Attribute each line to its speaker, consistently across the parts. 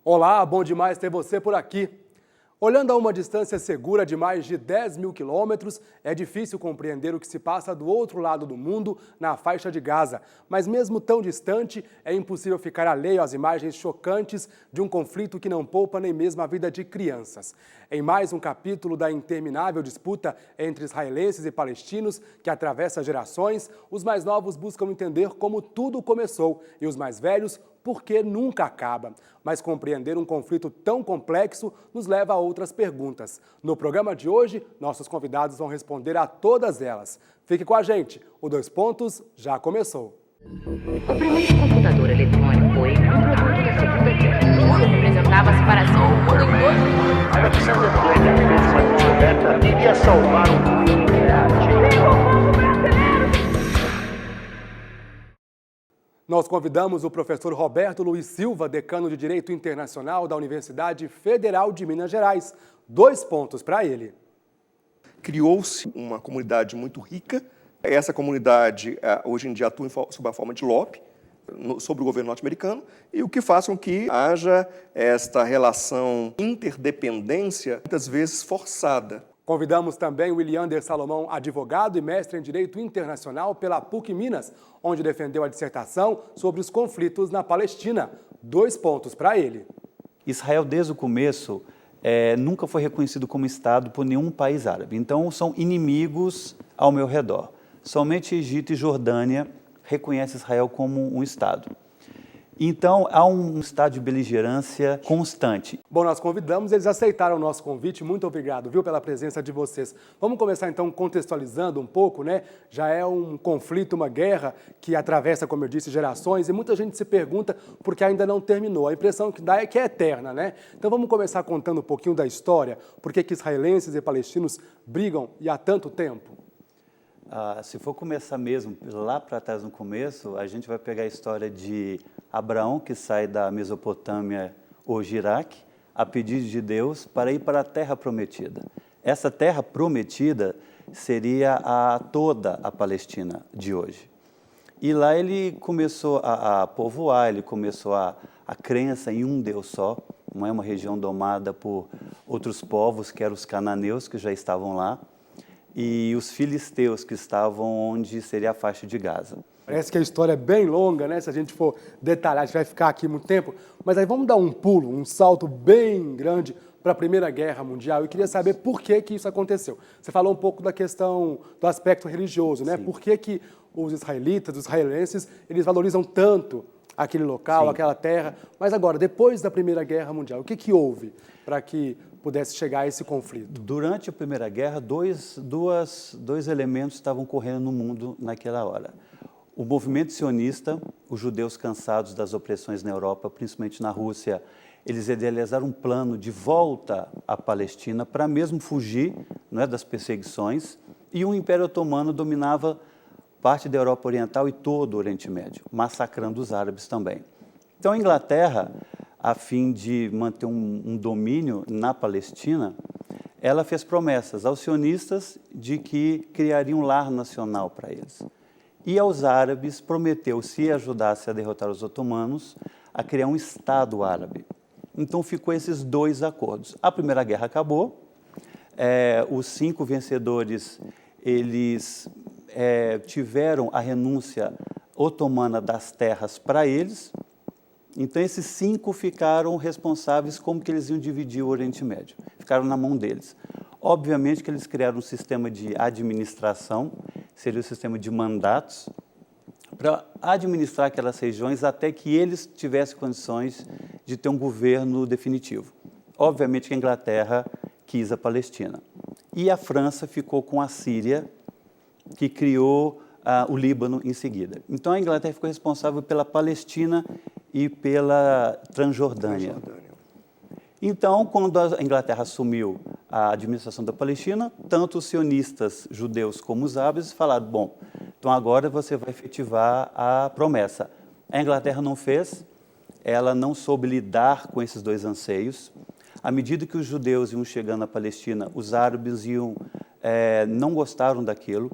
Speaker 1: Olá, bom demais ter você por aqui. Olhando a uma distância segura de mais de 10 mil quilômetros, é difícil compreender o que se passa do outro lado do mundo, na faixa de Gaza. Mas mesmo tão distante, é impossível ficar alheio às imagens chocantes de um conflito que não poupa nem mesmo a vida de crianças. Em mais um capítulo da interminável disputa entre israelenses e palestinos, que atravessa gerações, os mais novos buscam entender como tudo começou e os mais velhos porque nunca acaba. Mas compreender um conflito tão complexo nos leva a outras perguntas. No programa de hoje, nossos convidados vão responder a todas elas. Fique com a gente, o Dois Pontos já começou.
Speaker 2: O primeiro computador eletrônico foi um produto da Segunda Guerra. Tudo representava a separação do mundo em dois mundos.
Speaker 3: Alexander Graham fez uma descoberta que iria salvar o mundo.
Speaker 1: Nós convidamos o professor Roberto Luiz Silva, decano de Direito Internacional da Universidade Federal de Minas Gerais. 2 pontos para ele.
Speaker 4: Criou-se uma comunidade muito rica. Essa comunidade, hoje em dia, atua sob a forma de lobby sobre o governo norte-americano, e o que faz com que haja esta relação interdependência, muitas vezes forçada.
Speaker 1: Convidamos também o Williander Salomão, advogado e mestre em Direito Internacional pela PUC Minas, onde defendeu a dissertação sobre os conflitos na Palestina. 2 pontos para ele.
Speaker 5: Israel, desde o começo, nunca foi reconhecido como Estado por nenhum país árabe. Então, são inimigos ao meu redor. Somente Egito e Jordânia reconhecem Israel como um Estado. Então, há um estado de beligerância constante.
Speaker 1: Bom, nós convidamos, eles aceitaram o nosso convite. Muito obrigado, viu, pela presença de vocês. Vamos começar, então, contextualizando um pouco, né? Já é um conflito, uma guerra que atravessa, como eu disse, gerações, e muita gente se pergunta por que ainda não terminou. A impressão que dá é que é eterna, né? Então, vamos começar contando um pouquinho da história. Por que israelenses e palestinos brigam e há tanto tempo?
Speaker 5: Se for começar mesmo lá para trás no começo, a gente vai pegar a história de Abraão, que sai da Mesopotâmia, hoje Iraque, a pedido de Deus, para ir para a Terra Prometida. Essa Terra Prometida seria toda a Palestina de hoje. E lá ele começou a povoar, ele começou a crença em um Deus só, não é uma região domada por outros povos, que eram os cananeus, que já estavam lá, e os filisteus, que estavam onde seria a faixa de Gaza.
Speaker 1: Parece que a história é bem longa, né? Se a gente for detalhar, a gente vai ficar aqui muito tempo. Mas aí vamos dar um pulo, um salto bem grande para a Primeira Guerra Mundial. Eu queria saber por que isso aconteceu. Você falou um pouco da questão do aspecto religioso, né? Sim. Por que os israelitas, os israelenses, eles valorizam tanto aquele local, sim, aquela terra? Mas agora, depois da Primeira Guerra Mundial, o que houve para que pudesse chegar a esse conflito?
Speaker 5: Durante a Primeira Guerra, dois elementos estavam correndo no mundo naquela hora. O movimento sionista, os judeus cansados das opressões na Europa, principalmente na Rússia, eles idealizaram um plano de volta à Palestina para mesmo fugir, não é, das perseguições, e o Império Otomano dominava parte da Europa Oriental e todo o Oriente Médio, massacrando os árabes também. Então, a Inglaterra, a fim de manter um domínio na Palestina, ela fez promessas aos sionistas de que criaria um lar nacional para eles. E aos árabes prometeu, se ajudasse a derrotar os otomanos, a criar um Estado árabe. Então ficou esses 2 acordos. A Primeira Guerra acabou, os 5 vencedores, eles tiveram a renúncia otomana das terras para eles. Então esses 5 ficaram responsáveis como que eles iam dividir o Oriente Médio. Ficaram na mão deles. Obviamente que eles criaram um sistema de administração, seria o sistema de mandatos, para administrar aquelas regiões até que eles tivessem condições de ter um governo definitivo. Obviamente que a Inglaterra quis a Palestina. E a França ficou com a Síria, que criou o Líbano em seguida. Então a Inglaterra ficou responsável pela Palestina e pela Transjordânia. Então, quando a Inglaterra assumiu a administração da Palestina, tanto os sionistas judeus como os árabes falaram, bom, então agora você vai efetivar a promessa. A Inglaterra não fez, ela não soube lidar com esses 2 anseios. À medida que os judeus iam chegando à Palestina, os árabes não gostaram daquilo,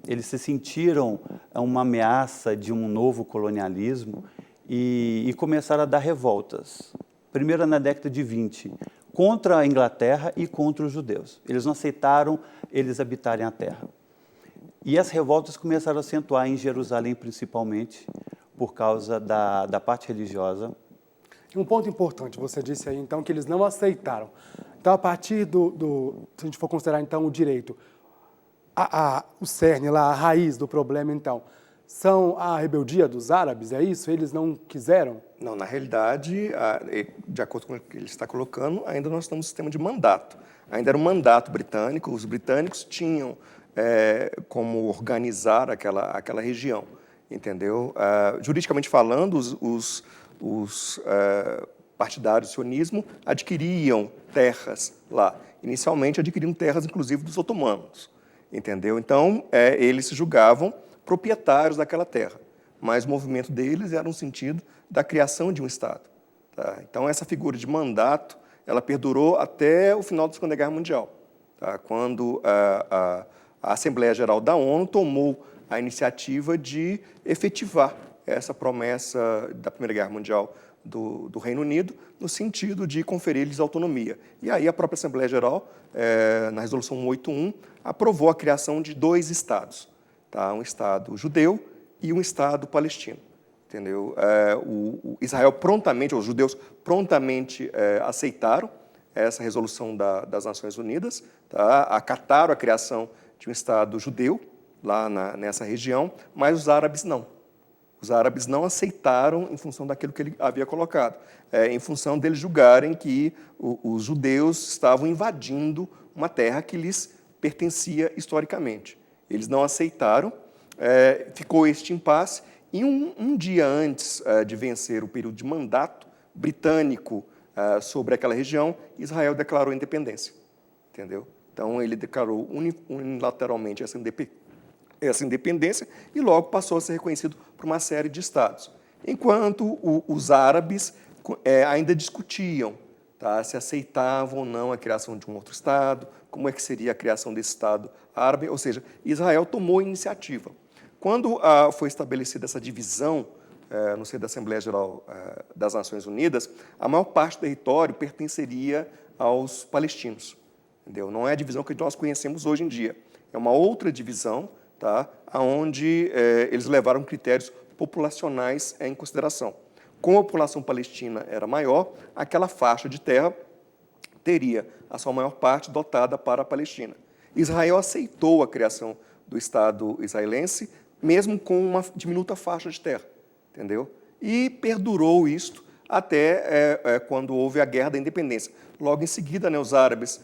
Speaker 5: eles se sentiram uma ameaça de um novo colonialismo e começaram a dar revoltas. primeiro na década de 20, contra a Inglaterra e contra os judeus. Eles não aceitaram eles habitarem a terra. E as revoltas começaram a acentuar em Jerusalém, principalmente, por causa da parte religiosa.
Speaker 1: Um ponto importante, você disse aí, então, que eles não aceitaram. Então, a partir se a gente for considerar, então, o direito, o cerne lá, a raiz do problema, então, são a rebeldia dos árabes, é isso? Eles não quiseram?
Speaker 4: Não, na realidade, de acordo com o que ele está colocando, ainda nós estamos no sistema de mandato. Ainda era um mandato britânico, os britânicos tinham como organizar aquela região, entendeu? Juridicamente falando, os partidários do sionismo adquiriam terras lá. Inicialmente adquiriam terras, inclusive, dos otomanos, entendeu? Então, eles se julgavam proprietários daquela terra, mas o movimento deles era no sentido da criação de um Estado. Tá? Então, essa figura de mandato, ela perdurou até o final da Segunda Guerra Mundial, tá? Quando a Assembleia Geral da ONU tomou a iniciativa de efetivar essa promessa da Primeira Guerra Mundial do Reino Unido, no sentido de conferir-lhes autonomia. E aí a própria Assembleia Geral, na Resolução 181, aprovou a criação de 2 Estados, tá? Um Estado judeu e um Estado palestino. Entendeu? Israel prontamente, os judeus prontamente aceitaram essa resolução das Nações Unidas, tá? Acataram a criação de um Estado judeu lá nessa região, mas os árabes não. Os árabes não aceitaram em função daquilo que ele havia colocado, em função deles julgarem que os judeus estavam invadindo uma terra que lhes pertencia historicamente. Eles não aceitaram, ficou este impasse, e um dia antes de vencer o período de mandato britânico sobre aquela região, Israel declarou independência, entendeu? Então, ele declarou unilateralmente essa independência e logo passou a ser reconhecido por uma série de estados. Enquanto os árabes ainda discutiam, tá, se aceitavam ou não a criação de um outro estado, como é que seria a criação desse estado árabe, ou seja, Israel tomou a iniciativa. Quando foi estabelecida essa divisão no seio da Assembleia Geral das Nações Unidas, a maior parte do território pertenceria aos palestinos. Entendeu? Não é a divisão que nós conhecemos hoje em dia. É uma outra divisão, tá, onde eles levaram critérios populacionais em consideração. Como a população palestina era maior, aquela faixa de terra teria a sua maior parte dotada para a Palestina. Israel aceitou a criação do Estado israelense, mesmo com uma diminuta faixa de terra, entendeu? E perdurou isto até quando houve a Guerra da Independência. Logo em seguida, né, os árabes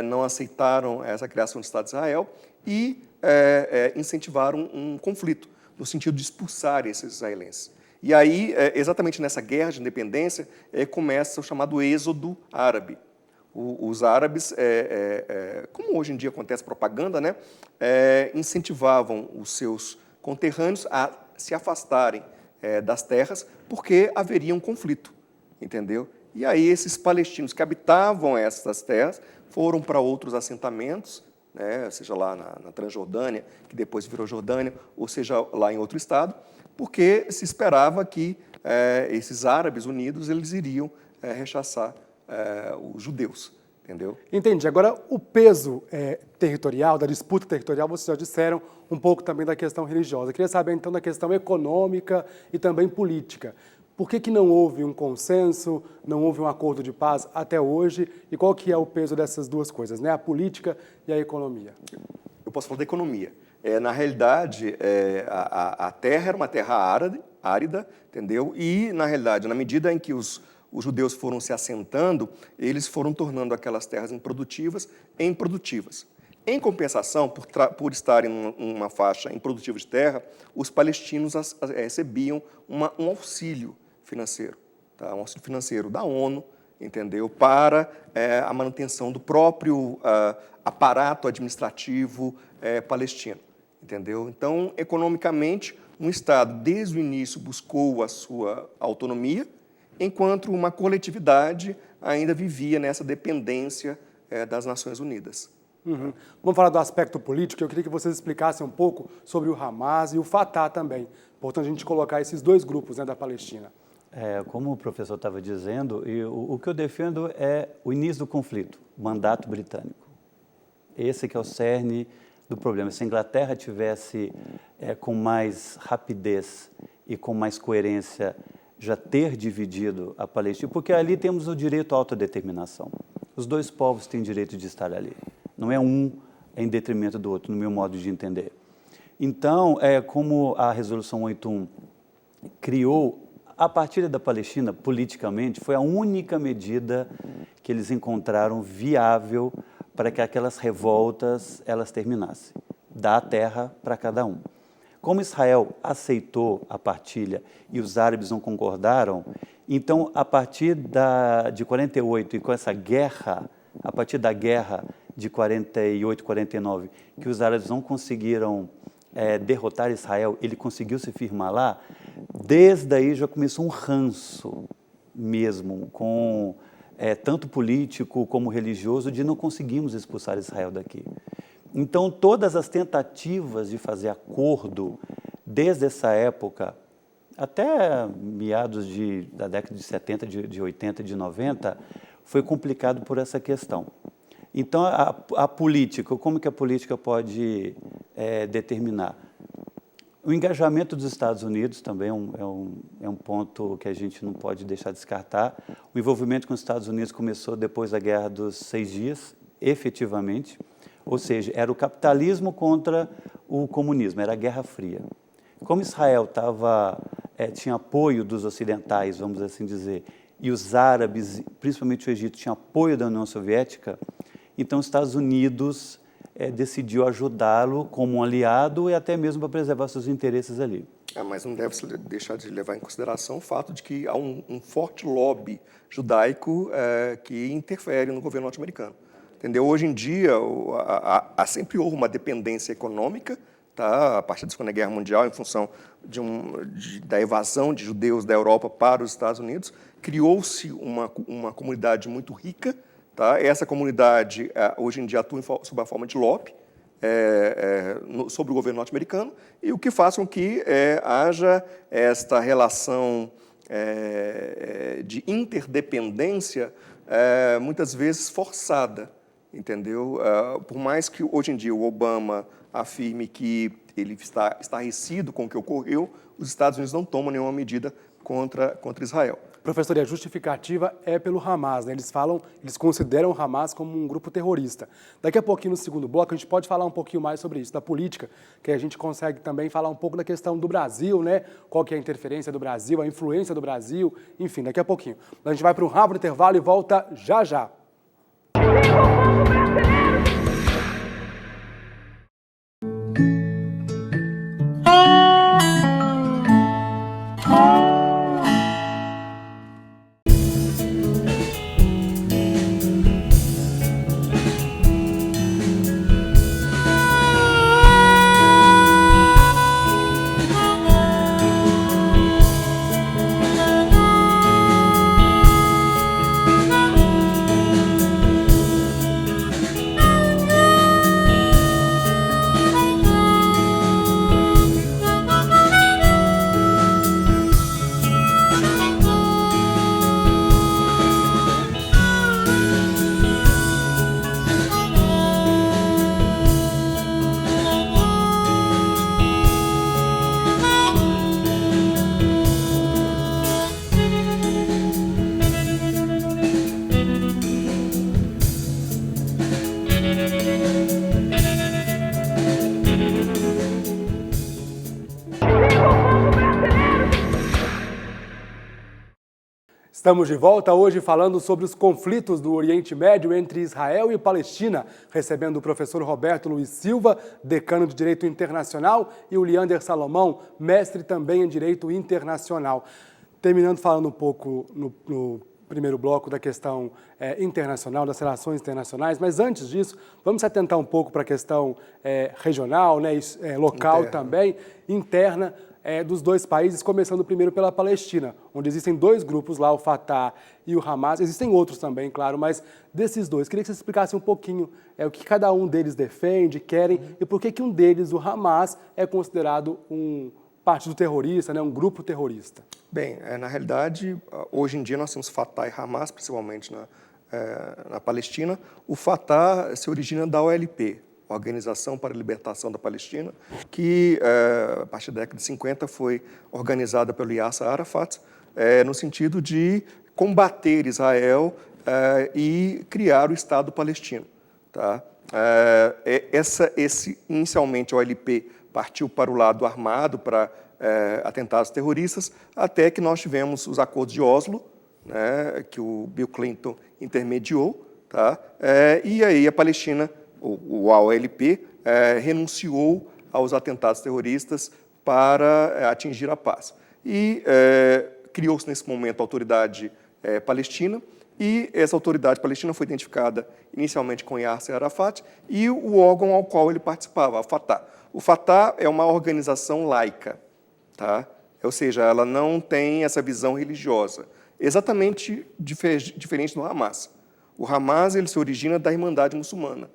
Speaker 4: não aceitaram essa criação do Estado de Israel e incentivaram um conflito, no sentido de expulsar esses israelenses. E aí, exatamente nessa Guerra de Independência, começa o chamado êxodo árabe. Os árabes, como hoje em dia acontece propaganda, né, incentivavam os seus conterrâneos a se afastarem das terras, porque haveria um conflito, entendeu? E aí esses palestinos que habitavam essas terras foram para outros assentamentos, né, seja lá na Transjordânia, que depois virou Jordânia, ou seja lá em outro estado, porque se esperava que esses árabes unidos eles iriam rechaçar os judeus, entendeu?
Speaker 1: Entendi. Agora, o peso territorial, da disputa territorial, vocês já disseram um pouco também da questão religiosa. Eu queria saber, então, da questão econômica e também política. Por que não houve um consenso, não houve um acordo de paz até hoje? E qual que é o peso dessas duas coisas, né? A política e a economia?
Speaker 4: Eu posso falar da economia. Na realidade, a terra era uma terra árida, entendeu? E, na realidade, na medida em que os judeus foram se assentando, eles foram tornando aquelas terras improdutivas em produtivas. Em compensação, por estarem numa faixa improdutiva de terra, os palestinos recebiam um auxílio financeiro, tá? Um auxílio financeiro da ONU, entendeu? Para a manutenção do próprio aparato administrativo palestino, entendeu? Então, economicamente, um Estado, desde o início, buscou a sua autonomia, enquanto uma coletividade ainda vivia nessa dependência das Nações Unidas.
Speaker 1: Uhum. Vamos falar do aspecto político. Eu queria que vocês explicassem um pouco sobre o Hamas e o Fatah também. Portanto, a gente colocar esses dois grupos, né, da Palestina.
Speaker 5: Como o professor estava dizendo, o que eu defendo é o início do conflito, o mandato britânico. Esse que é o cerne do problema. Se a Inglaterra tivesse com mais rapidez e com mais coerência já ter dividido a Palestina, porque ali temos o direito à autodeterminação. Os dois povos têm direito de estar ali. Não é um em detrimento do outro, no meu modo de entender. Então, como a Resolução 81 criou a partilha da Palestina, politicamente, foi a única medida que eles encontraram viável para que aquelas revoltas elas terminassem, dar a terra para cada um. Como Israel aceitou a partilha e os árabes não concordaram, então, a partir de 48 e com essa guerra, a partir da guerra de 48, 49, que os árabes não conseguiram derrotar Israel, ele conseguiu se firmar lá, desde aí já começou um ranço mesmo, com tanto político como religioso, de não conseguimos expulsar Israel daqui. Então, todas as tentativas de fazer acordo, desde essa época, até meados da década de 70, de 80, de 90, foi complicado por essa questão. Então, a política, como que a política pode determinar? O engajamento dos Estados Unidos também é um ponto que a gente não pode deixar de descartar. O envolvimento com os Estados Unidos começou depois da Guerra dos 6 Dias, efetivamente, ou seja, era o capitalismo contra o comunismo, era a Guerra Fria. Como Israel tinha apoio dos ocidentais, vamos assim dizer, e os árabes, principalmente o Egito, tinham apoio da União Soviética, então os Estados Unidos decidiu ajudá-lo como um aliado e até mesmo para preservar seus interesses ali.
Speaker 4: Mas não deve se deixar de levar em consideração o fato de que há um forte lobby judaico que interfere no governo norte-americano. Entendeu? Hoje em dia, sempre houve uma dependência econômica, tá? A partir da Segunda Guerra Mundial, em função da evasão de judeus da Europa para os Estados Unidos, criou-se uma comunidade muito rica. Tá? Essa comunidade, hoje em dia, atua sob a forma de lobby sobre o governo norte-americano, e o que faz com que haja esta relação de interdependència, muitas vezes forçada, entendeu? Por mais que hoje em dia o Obama afirme que ele está estarrecido com o que ocorreu, os Estados Unidos não tomam nenhuma medida contra Israel.
Speaker 1: Professor, e a justificativa é pelo Hamas, né? Eles consideram o Hamas como um grupo terrorista. Daqui a pouquinho, no segundo bloco, a gente pode falar um pouquinho mais sobre isso, da política, que a gente consegue também falar um pouco da questão do Brasil, né? Qual que é a interferência do Brasil, a influência do Brasil, enfim, daqui a pouquinho. A gente vai para um rápido intervalo e volta já já. Estamos de volta hoje falando sobre os conflitos do Oriente Médio entre Israel e Palestina, recebendo o professor Roberto Luiz Silva, decano de Direito Internacional, e o Leander Salomão, mestre também em Direito Internacional. Terminando falando um pouco no primeiro bloco da questão internacional, das relações internacionais, mas antes disso, vamos se atentar um pouco para a questão regional, né, local também, interna, dos dois países, começando primeiro pela Palestina, onde existem dois grupos lá, o Fatah e o Hamas. Existem outros também, claro, mas desses dois, queria que você explicasse um pouquinho o que cada um deles defende, querem, e por que um deles, o Hamas, é considerado um partido terrorista, né, um grupo terrorista?
Speaker 4: Bem, na realidade, hoje em dia nós temos Fatah e Hamas, principalmente na Palestina. O Fatah se origina da OLP, Organização para a Libertação da Palestina, que a partir da década de 50 foi organizada pelo Yasser Arafat, no sentido de combater Israel e criar o Estado palestino. Tá? Inicialmente, a OLP partiu para o lado armado, para atentados terroristas, até que nós tivemos os acordos de Oslo, né, que o Bill Clinton intermediou, tá? E aí a Palestina, a OLP, renunciou aos atentados terroristas para atingir a paz. E criou-se nesse momento a Autoridade Palestina, e essa Autoridade Palestina foi identificada inicialmente com Yasser Arafat e o órgão ao qual ele participava, a Fatah. O Fatah é uma organização laica, tá? Ou seja, ela não tem essa visão religiosa, exatamente diferente do Hamas. O Hamas ele se origina da Irmandade Muçulmana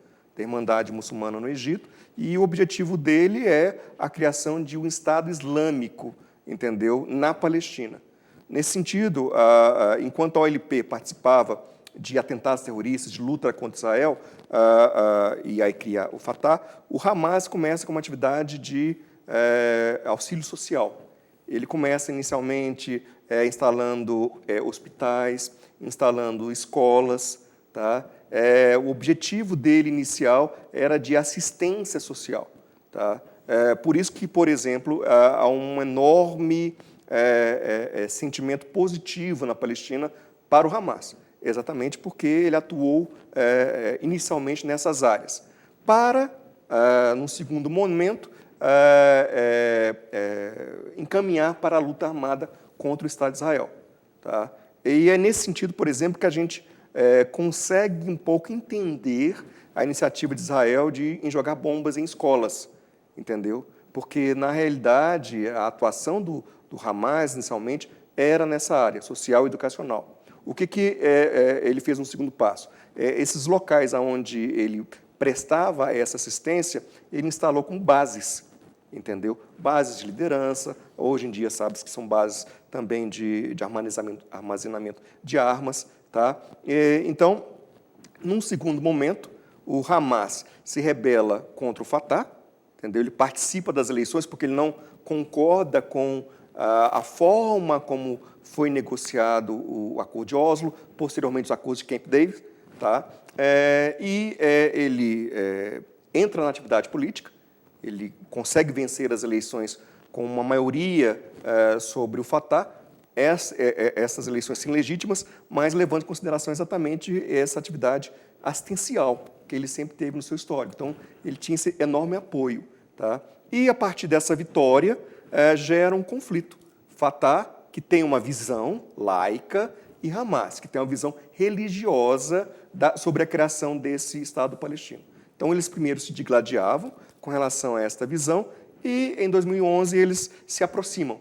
Speaker 4: no Egito, e o objetivo dele é a criação de um Estado Islâmico, entendeu, na Palestina. Nesse sentido, enquanto a OLP participava de atentados terroristas, de luta contra Israel, e aí cria o Fatah, o Hamas começa com uma atividade de auxílio social. Ele começa inicialmente instalando hospitais, instalando escolas. Tá? O objetivo dele inicial era de assistência social. Tá? Por isso que, por exemplo, há um enorme sentimento positivo na Palestina para o Hamas, exatamente porque ele atuou inicialmente nessas áreas. Para, num segundo momento, encaminhar para a luta armada contra o Estado de Israel. Tá? E é nesse sentido, por exemplo, que a gente consegue um pouco entender a iniciativa de Israel em jogar bombas em escolas, entendeu? Porque, na realidade, a atuação do Hamas, inicialmente, era nessa área, social e educacional. O que ele fez no segundo passo? Esses locais onde ele prestava essa assistência, ele instalou como bases, entendeu? Bases de liderança, hoje em dia sabe-se que são bases também de armazenamento de armas. Tá? Então, num segundo momento, o Hamas se rebela contra o Fatah, entendeu? Ele participa das eleições porque ele não concorda com a forma como foi negociado o Acordo de Oslo, posteriormente os acordos de Camp David, tá? Ele entra na atividade política, ele consegue vencer as eleições com uma maioria sobre o Fatah. Essas eleições são legítimas, mas levando em consideração exatamente essa atividade assistencial que ele sempre teve no seu histórico. Então, ele tinha esse enorme apoio. Tá? E, a partir dessa vitória, gera um conflito. Fatah, que tem uma visão laica, e Hamas, que tem uma visão religiosa sobre a criação desse Estado palestino. Então, eles primeiro se digladiavam com relação a esta visão, e, em 2011, eles se aproximam,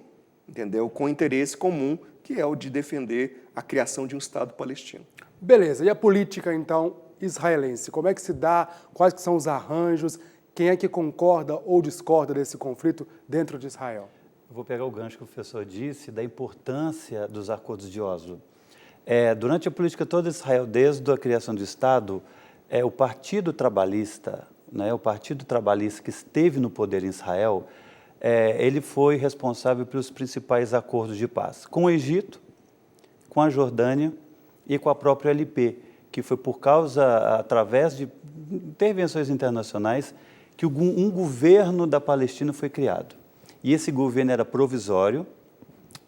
Speaker 4: entendeu? Com interesse comum, que é o de defender a criação de um Estado palestino.
Speaker 1: Beleza, e a política, então, israelense? Como é que se dá? Quais que são os arranjos? Quem é que concorda ou discorda desse conflito dentro de Israel?
Speaker 5: Eu vou pegar o gancho que o professor disse da importância dos acordos de Oslo. Durante a política toda de Israel, desde a criação do Estado, o Partido Trabalhista, né, o Partido Trabalhista que esteve no poder em Israel, ele foi responsável pelos principais acordos de paz, com o Egito, com a Jordânia e com a própria LP, que foi por causa, através de intervenções internacionais, que um governo da Palestina foi criado. E esse governo era provisório.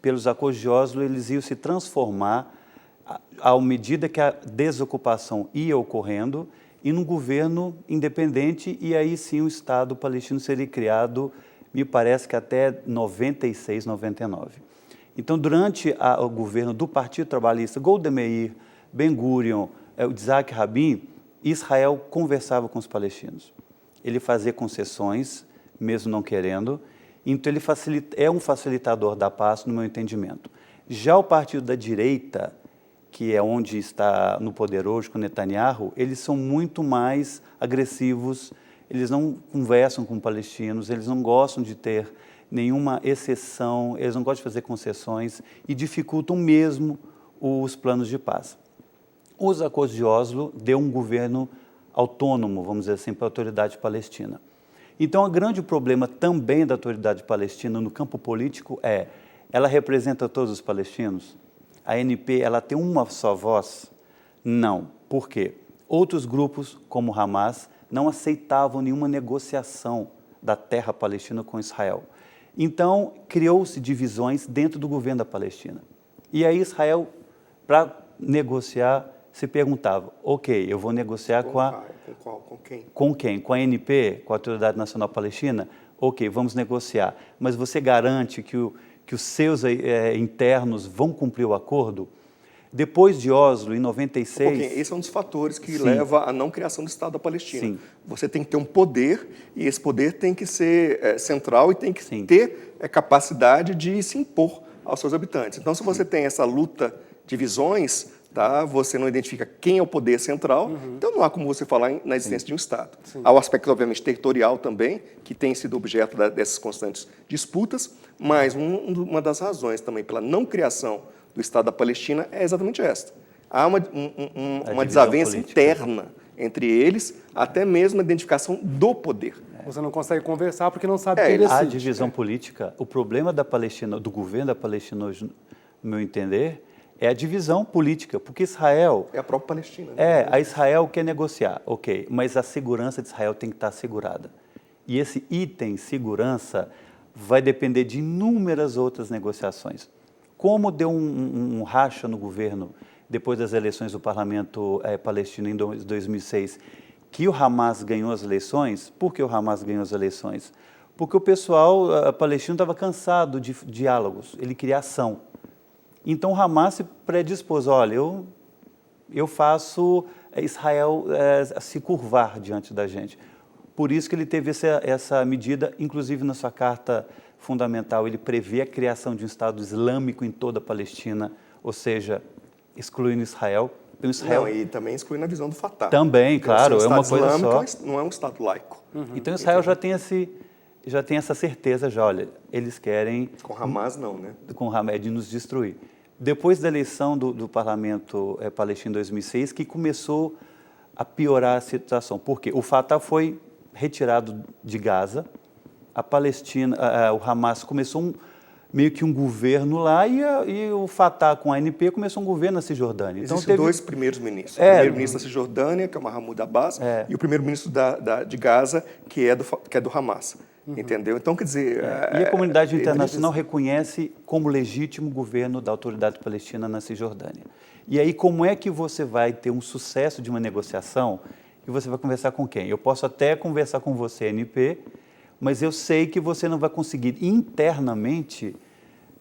Speaker 5: Pelos acordos de Oslo, eles iam se transformar, à medida que a desocupação ia ocorrendo, em um governo independente, e aí sim o Estado palestino seria criado, me parece que até 96, 99. Então, durante o governo do Partido Trabalhista, Golda Meir, Ben-Gurion, Isaac Rabin, Israel conversava com os palestinos. Ele fazia concessões, mesmo não querendo. Então, ele é um facilitador da paz, no meu entendimento. Já o partido da direita, que é onde está no poder hoje, com Netanyahu, eles são muito mais agressivos, eles não conversam com palestinos, eles não gostam de ter nenhuma exceção, eles não gostam de fazer concessões e dificultam mesmo os planos de paz. Os acordos de Oslo deu um governo autônomo, vamos dizer assim, para a autoridade palestina. Então, o grande problema também da autoridade palestina no campo político é, ela representa todos os palestinos? A ANP, ela tem uma só voz? Não. Por quê? Outros grupos, como o Hamas, não aceitavam nenhuma negociação da terra palestina com Israel. Então, criou-se divisões dentro do governo da Palestina. E aí Israel, para negociar, se perguntava, ok, eu vou negociar
Speaker 4: Com quem?
Speaker 5: Com quem? Com a ANP, com a Autoridade Nacional Palestina? Ok, vamos negociar. Mas você garante que os seus internos vão cumprir o acordo? Depois de Oslo, em 96...
Speaker 4: Esse é um dos fatores que
Speaker 5: Sim.
Speaker 4: leva à não criação do Estado da Palestina.
Speaker 5: Sim.
Speaker 4: Você tem que ter um poder, e esse poder tem que ser central e tem que
Speaker 5: Sim.
Speaker 4: ter capacidade de se impor aos seus habitantes. Então, se você tem essa luta de visões, tá, você não identifica quem é o poder central, então não há como você falar na existência de um Estado. Há o aspecto, obviamente, territorial também, que tem sido objeto dessas constantes disputas, mas uma das razões também pela não criação do Estado da Palestina é exatamente esta. Há uma desavença
Speaker 5: política.
Speaker 4: Interna entre eles, até mesmo a identificação do poder.
Speaker 1: Você não consegue conversar porque não sabe quem
Speaker 4: eles-
Speaker 1: decide.
Speaker 5: A divisão política, o problema da Palestina, do governo da Palestina hoje, no meu entender, é a divisão política, porque Israel...
Speaker 4: É a própria Palestina. Né?
Speaker 5: a Israel quer negociar, ok, mas a segurança de Israel tem que estar assegurada. E esse item segurança vai depender de inúmeras outras negociações. Como deu um racha no governo depois das eleições do parlamento palestino em 2006, que o Hamas ganhou as eleições. Por que o Hamas ganhou as eleições? Porque o pessoal palestino estava cansado de diálogos, ele queria ação. Então o Hamas se predispôs, olha, eu faço Israel se curvar diante da gente. Por isso que ele teve essa medida, inclusive na sua carta fundamental, ele prevê a criação de um Estado Islâmico em toda a Palestina, ou seja, excluindo Israel. Então, Israel
Speaker 4: Não, e também excluindo a visão do Fatah.
Speaker 5: também,
Speaker 4: Porque,
Speaker 5: claro,
Speaker 4: assim,
Speaker 5: é
Speaker 4: o
Speaker 5: uma
Speaker 4: Estado
Speaker 5: coisa
Speaker 4: Islâmico
Speaker 5: só.
Speaker 4: não é um Estado laico.
Speaker 5: Então Israel já tem essa certeza, olha, eles querem
Speaker 4: Com Hamas, não, né?
Speaker 5: com Hamas de nos destruir. Depois da eleição do parlamento palestino em 2006, que começou a piorar a situação. Por quê? O Fatah foi retirado de Gaza, a Palestina, o Hamas começou meio que um governo lá e o Fatah com a ANP começou um governo na Cisjordânia. Então,
Speaker 4: Existem dois primeiros ministros. O primeiro-ministro da Cisjordânia, que é o Mahmoud Abbas, e o primeiro-ministro de Gaza, que é do Hamas. Entendeu? Então, quer dizer...
Speaker 5: E a comunidade internacional reconhece como legítimo o governo da autoridade palestina na Cisjordânia. E aí, como é que você vai ter um sucesso de uma negociação e você vai conversar com quem? Eu posso até conversar com você, ANP, mas eu sei que você não vai conseguir internamente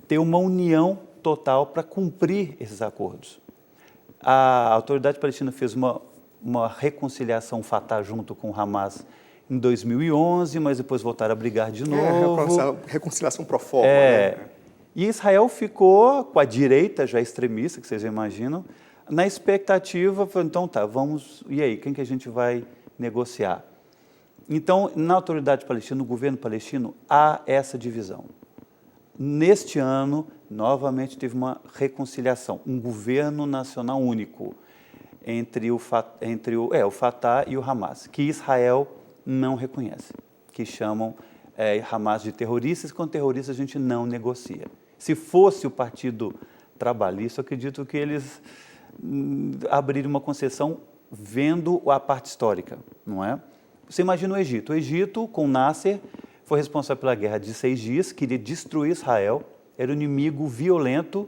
Speaker 5: ter uma união total para cumprir esses acordos. A autoridade palestina fez uma reconciliação Fatah junto com o Hamas em 2011, mas depois voltaram a brigar de novo.
Speaker 4: Reconciliação pro forma, né?
Speaker 5: E Israel ficou com a direita já extremista, que vocês já imaginam, na expectativa, falou, então tá, vamos, e aí, quem que a gente vai negociar? Então, na autoridade palestina, no governo palestino, há essa divisão. Neste ano, novamente teve uma reconciliação, um governo nacional único entre o Fatah e o Hamas, que Israel não reconhece, que chamam Hamas de terroristas, e com terroristas a gente não negocia. Se fosse o Partido Trabalhista, eu acredito que eles abririam uma concessão vendo a parte histórica, não é? Você imagina o Egito, com Nasser, foi responsável pela Guerra de 6 Dias, queria destruir Israel, era um inimigo violento,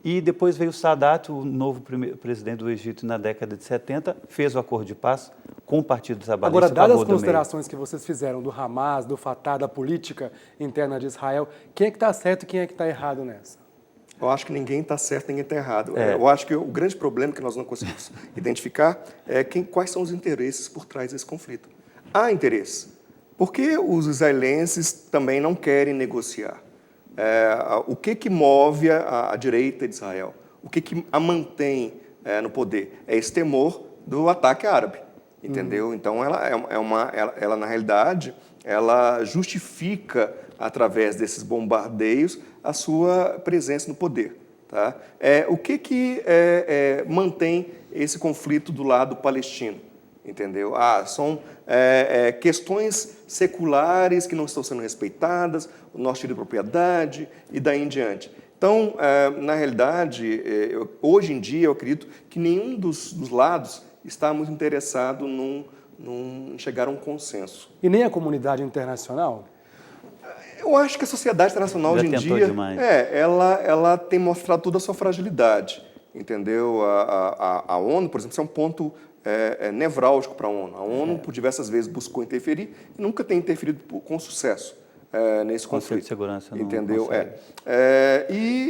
Speaker 5: e depois veio Sadat, o novo presidente do Egito na década de 70, fez o acordo de paz com o Partido Trabalhista.
Speaker 1: Agora, dadas as considerações que vocês fizeram do Hamas, do Fatah, da política interna de Israel, quem é que está certo e quem é que está errado nessa?
Speaker 4: Eu acho que ninguém está certo, ninguém está errado. Eu acho que o grande problema que nós não conseguimos identificar é quais são os interesses por trás desse conflito. Há interesse. Por que os israelenses também não querem negociar? O que move a direita de Israel? O que a mantém no poder? É esse temor do ataque árabe, entendeu? Então, ela na realidade, ela justifica, através desses bombardeios, a sua presença no poder. Tá? O que mantém esse conflito do lado palestino? Entendeu? São questões seculares que não estão sendo respeitadas, o nosso direito de propriedade e daí em diante. Então, na realidade, hoje em dia, eu acredito que nenhum dos lados está muito interessado em chegar a um consenso.
Speaker 1: E nem a comunidade internacional?
Speaker 4: Eu acho que a sociedade internacional hoje em dia, ela tem mostrado toda a sua fragilidade, entendeu? A ONU, por exemplo, isso é um ponto nevrálgico para a ONU. A ONU, por diversas vezes, buscou interferir e nunca tem interferido com sucesso nesse conflito.
Speaker 5: De segurança,
Speaker 4: entendeu?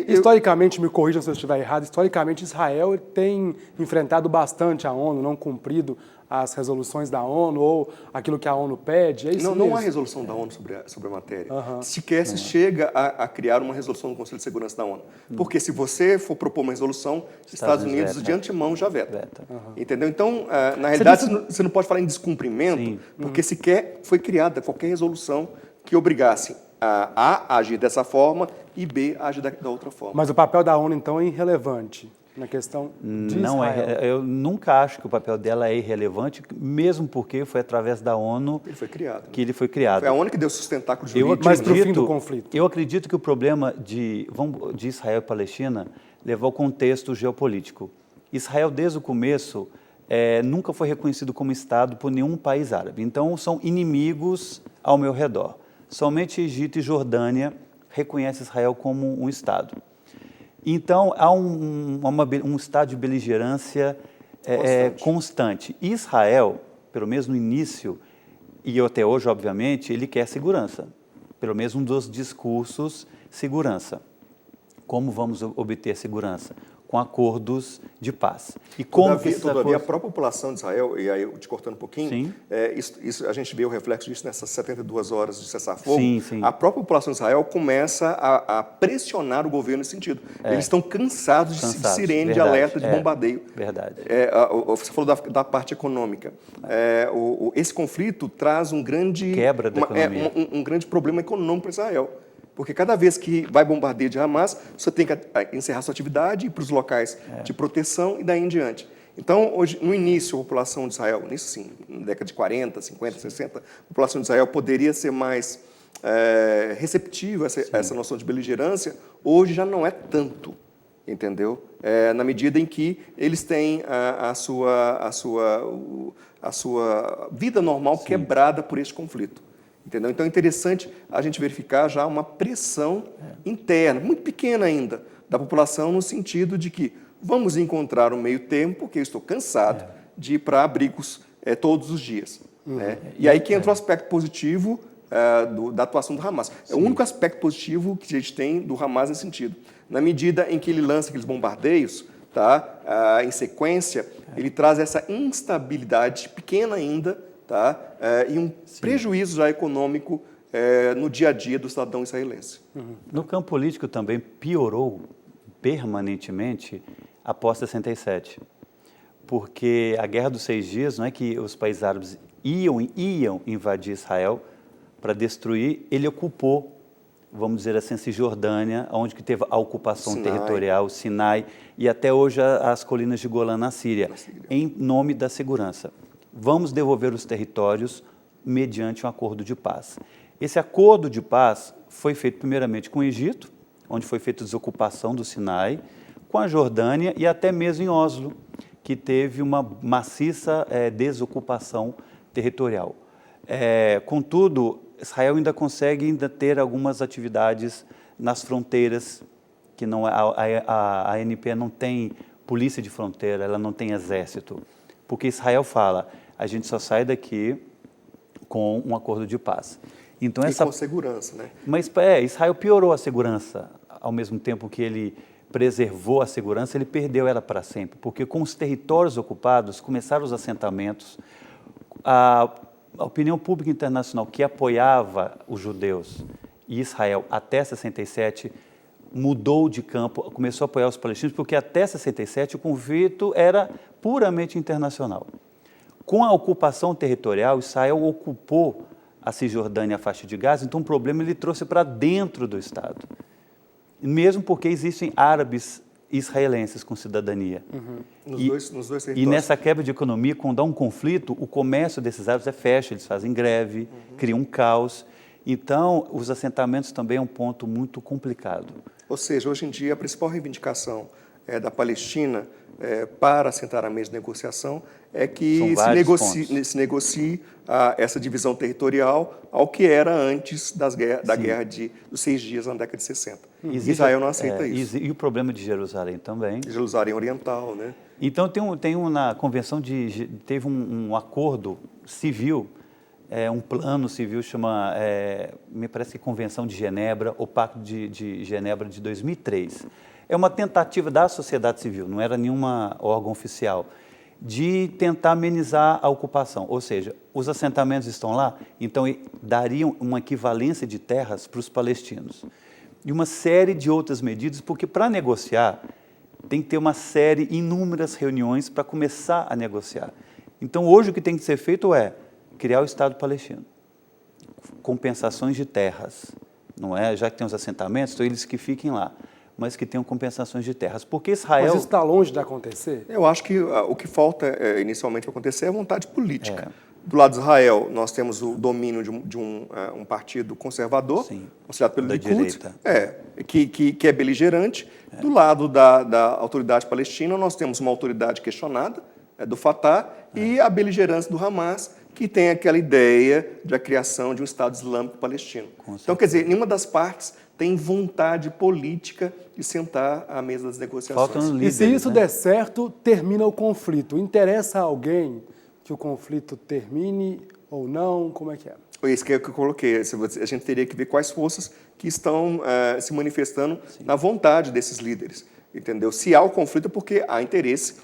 Speaker 1: Historicamente, me corrijam se eu estiver errado, historicamente Israel tem enfrentado bastante a ONU, não cumprido as resoluções da ONU ou aquilo que a ONU pede? É isso mesmo?
Speaker 4: Não há resolução da ONU sobre a matéria. Sequer se chega a criar uma resolução do Conselho de Segurança da ONU. Porque se você for propor uma resolução, Estados Unidos de antemão já veta. Entendeu? Então, na realidade, você não pode falar em descumprimento, porque sequer foi criada qualquer resolução que obrigasse a agir dessa forma e B, a agir da outra forma.
Speaker 1: Mas o papel da ONU, então, é irrelevante na questão de Israel.
Speaker 5: Eu nunca acho que o papel dela é irrelevante, mesmo porque foi através da ONU que ele foi criado.
Speaker 4: Foi a ONU que deu sustentáculo jurídico.
Speaker 1: Mas para o fim do conflito.
Speaker 5: Eu acredito que o problema de Israel e Palestina levou ao contexto geopolítico. Israel, desde o começo, nunca foi reconhecido como Estado por nenhum país árabe. Então, são inimigos ao meu redor. Somente Egito e Jordânia reconhecem Israel como um Estado. Então, há um estado de beligerância constante. Israel, pelo menos no início, e até hoje, obviamente, ele quer segurança. Pelo menos um dos discursos, segurança. Como vamos obter segurança? Com acordos de paz. E como
Speaker 4: todavia, a própria população de Israel, e aí eu te cortando um pouquinho, isso, a gente vê o reflexo disso nessas 72 horas de cessar-fogo. A própria população de Israel começa a pressionar o governo nesse sentido. Eles estão cansados de sirene, de alerta, de bombardeio.
Speaker 5: Verdade.
Speaker 4: Você falou da parte econômica. Esse conflito traz
Speaker 5: quebra da economia.
Speaker 4: Um grande problema econômico para Israel. Porque cada vez que vai bombardeio de Hamas, você tem que encerrar sua atividade, ir para os locais de proteção e daí em diante. Então, hoje, no início, a população de Israel, nisso sim, na década de 40, 50, 60, a população de Israel poderia ser mais receptiva a essa noção de beligerância. Hoje já não é tanto, entendeu? Na medida em que eles têm a sua vida normal quebrada por esse conflito. Entendeu? Então é interessante a gente verificar já uma pressão interna, muito pequena ainda, da população no sentido de que vamos encontrar um meio termo, porque eu estou cansado de ir para abrigos todos os dias. Né? E aí que entra o aspecto positivo da atuação do Hamas. É o único aspecto positivo que a gente tem do Hamas nesse sentido. Na medida em que ele lança aqueles bombardeios, em sequência, ele traz essa instabilidade pequena ainda, e um prejuízo já econômico no dia a dia do cidadão israelense.
Speaker 5: No campo político também piorou permanentemente após 67, porque a Guerra dos 6 Dias, não é que os países árabes iam invadir Israel para destruir, ele ocupou, vamos dizer assim, Cisjordânia, onde que teve a ocupação territorial, Sinai, e até hoje as colinas de Golã na Síria, em nome da segurança. Vamos devolver os territórios mediante um acordo de paz. Esse acordo de paz foi feito primeiramente com o Egito, onde foi feita a desocupação do Sinai, com a Jordânia e até mesmo em Oslo, que teve uma maciça desocupação territorial. Contudo, Israel ainda consegue ter algumas atividades nas fronteiras, que não, a ANP não tem polícia de fronteira, ela não tem exército, porque Israel fala, a gente só sai daqui com um acordo de paz. Então,
Speaker 4: com segurança, né?
Speaker 5: Mas Israel piorou a segurança, ao mesmo tempo que ele preservou a segurança, ele perdeu ela para sempre, porque com os territórios ocupados, começaram os assentamentos, a opinião pública internacional que apoiava os judeus e Israel até 67 mudou de campo, começou a apoiar os palestinos, porque até 67 o conflito era puramente internacional. Com a ocupação territorial, Israel ocupou a Cisjordânia e a faixa de Gaza, então o problema ele trouxe para dentro do Estado. Mesmo porque existem árabes israelenses com cidadania.
Speaker 4: Nos dois
Speaker 5: E
Speaker 4: territórios.
Speaker 5: nessa quebra de economia, quando há um conflito, o comércio desses árabes fecha, eles fazem greve, criam um caos. Então, os assentamentos também é um ponto muito complicado.
Speaker 4: Ou seja, hoje em dia, a principal reivindicação da Palestina para sentar à mesa de negociação é que se negocie essa divisão territorial ao que era antes da guerra dos 6 dias na década de 60. Israel não aceita isso.
Speaker 5: E o problema de Jerusalém também.
Speaker 4: Jerusalém Oriental, né?
Speaker 5: Então, na convenção teve um acordo civil, um plano civil, me parece que Convenção de Genebra, ou Pacto de Genebra de 2003. É uma tentativa da sociedade civil, não era nenhum órgão oficial, de tentar amenizar a ocupação. Ou seja, os assentamentos estão lá, então dariam uma equivalência de terras para os palestinos. E uma série de outras medidas, porque para negociar tem que ter inúmeras reuniões para começar a negociar. Então, hoje o que tem que ser feito é criar o Estado palestino, compensações de terras, não é? Já que tem os assentamentos, então eles que fiquem lá, mas que tenham compensações de terras. Porque Israel...
Speaker 1: Mas isso está longe de acontecer?
Speaker 4: Eu acho que o que falta inicialmente para acontecer é vontade política. Do lado de Israel, nós temos o domínio de um partido conservador, considerado pelo Likud, que é beligerante. Do lado da autoridade palestina, nós temos uma autoridade questionada, do Fatah, e a beligerância do Hamas, que tem aquela ideia da criação de um Estado Islâmico palestino. Então, quer dizer, nenhuma das partes tem vontade política de sentar à mesa das negociações.
Speaker 1: Líderes, e se isso der certo, termina o conflito. Interessa a alguém que o conflito termine ou não? Como é que é?
Speaker 4: Isso que eu coloquei. A gente teria que ver quais forças que estão se manifestando na vontade desses líderes. Entendeu? Se há o conflito, é porque há interesse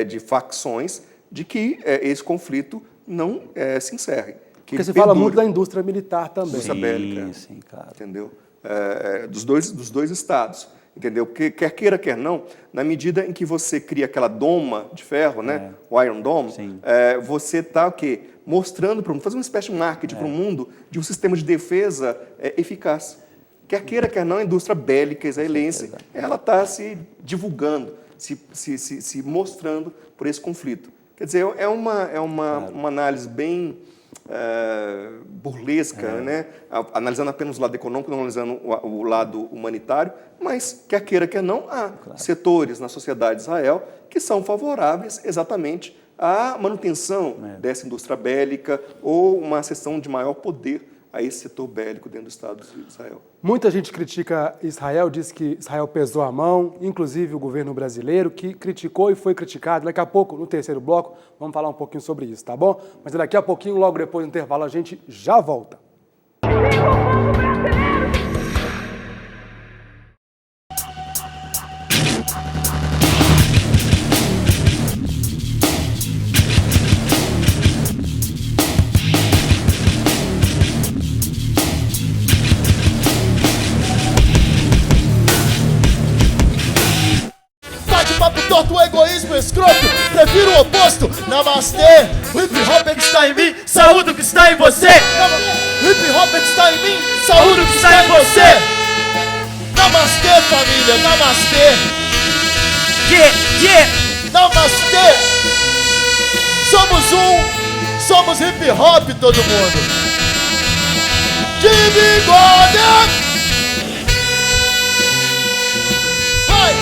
Speaker 4: de facções de que esse conflito não se encerre.
Speaker 1: Porque se fala muito da indústria militar também.
Speaker 4: Indústria bélica.
Speaker 5: Sim, claro.
Speaker 4: Entendeu? Dos dois estados. Entendeu? Porque quer queira, quer não, na medida em que você cria aquela doma de ferro, né? O Iron Dome, você está o quê? Mostrando para o mundo, fazendo uma espécie de marketing para o mundo de um sistema de defesa eficaz. Quer queira, quer não, a indústria bélica israelense, ela está se divulgando, se mostrando por esse conflito. Quer dizer, é uma análise bem burlesca, né? Analisando apenas o lado econômico, não analisando o lado humanitário, mas quer queira, quer não, há setores na sociedade de Israel que são favoráveis exatamente à manutenção dessa indústria bélica ou uma acessão de maior poder a esse setor bélico dentro do Estado de Israel.
Speaker 1: Muita gente critica Israel, diz que Israel pesou a mão, inclusive o governo brasileiro, que criticou e foi criticado. Daqui a pouco, no terceiro bloco, vamos falar um pouquinho sobre isso, tá bom? Mas daqui a pouquinho, logo depois do intervalo, a gente já volta.
Speaker 6: Torto, egoísmo, escroto, prefiro o oposto. Namastê, o hip hop que está em mim, saúde o que está em você. Hip hop que está em mim, saúde o que está em você. Namastê, família, namastê. Namastê. Somos hip hop todo mundo. De bigode. Vai!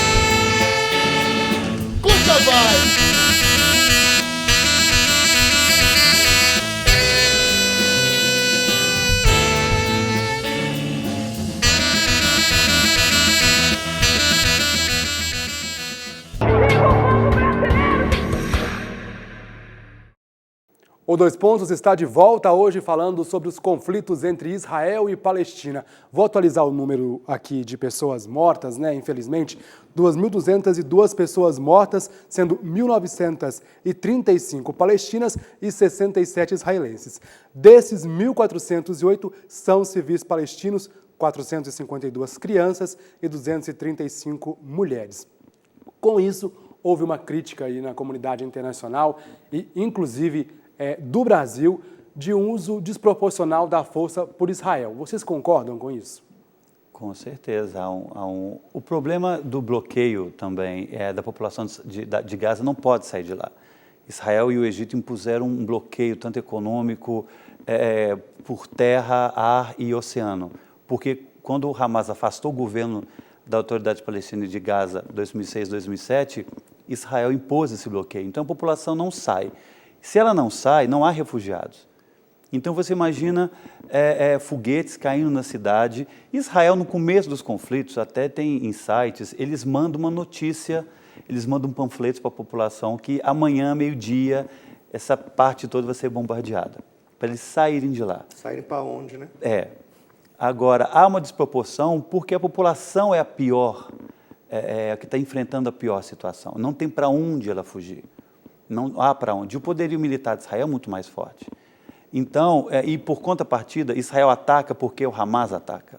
Speaker 1: O Dois Pontos está de volta hoje falando sobre os conflitos entre Israel e Palestina. Vou atualizar o número aqui de pessoas mortas, né? Infelizmente, 2.202 pessoas mortas, sendo 1.935 palestinas e 67 israelenses. Desses, 1.408 são civis palestinos, 452 crianças e 235 mulheres. Com isso, houve uma crítica aí na comunidade internacional e, inclusive, do Brasil, de um uso desproporcional da força por Israel. Vocês concordam com isso?
Speaker 5: Com certeza. O problema do bloqueio também da população de Gaza não pode sair de lá. Israel e o Egito impuseram um bloqueio tanto econômico, por terra, ar e oceano. Porque quando o Hamas afastou o governo da Autoridade Palestina de Gaza em 2006, 2007, Israel impôs esse bloqueio. Então a população não sai. Se ela não sai, não há refugiados. Então você imagina foguetes caindo na cidade. Israel, no começo dos conflitos, até tem insights, eles mandam uma notícia, eles mandam panfletos para a população que amanhã, meio-dia, essa parte toda vai ser bombardeada, para eles saírem de lá.
Speaker 4: Saírem para onde, né?
Speaker 5: Agora, há uma desproporção porque a população é a pior, que está enfrentando a pior situação. Não tem para onde ela fugir. Não há para onde. O poderio militar de Israel é muito mais forte. Então, e por contrapartida, Israel ataca porque o Hamas ataca.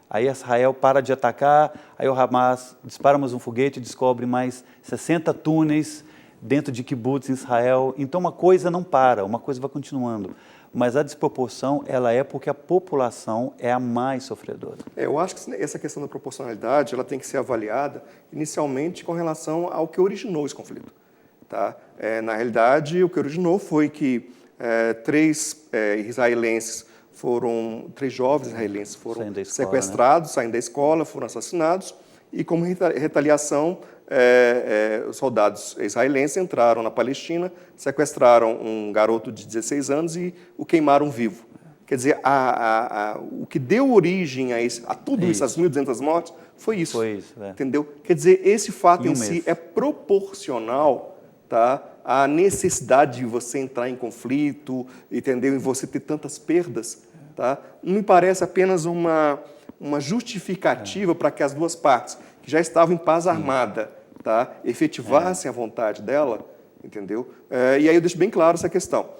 Speaker 5: Aí Israel para de atacar, aí o Hamas dispara mais um foguete e descobre mais 60 túneis dentro de kibbutz em Israel. Então, uma coisa não para, uma coisa vai continuando. Mas a desproporção, ela é porque a população é a mais sofredora.
Speaker 4: Eu acho que essa questão da proporcionalidade, ela tem que ser avaliada inicialmente com relação ao que originou esse conflito. Tá? Na realidade, o que originou foi que três jovens israelenses foram sequestrados, saindo da escola, foram assassinados, e como retaliação, os soldados israelenses entraram na Palestina, sequestraram um garoto de 16 anos e o queimaram vivo. Quer dizer, o que deu origem a tudo isso, as 1.200 mortes, foi isso. Entendeu? Quer dizer, esse fato em si é proporcional, tá, à necessidade de você entrar em conflito, entendeu? E você ter tantas perdas. Tá? Não me parece apenas uma justificativa para que as duas partes, que já estavam em paz armada, tá, efetivassem a vontade dela, entendeu? E aí eu deixo bem claro essa questão.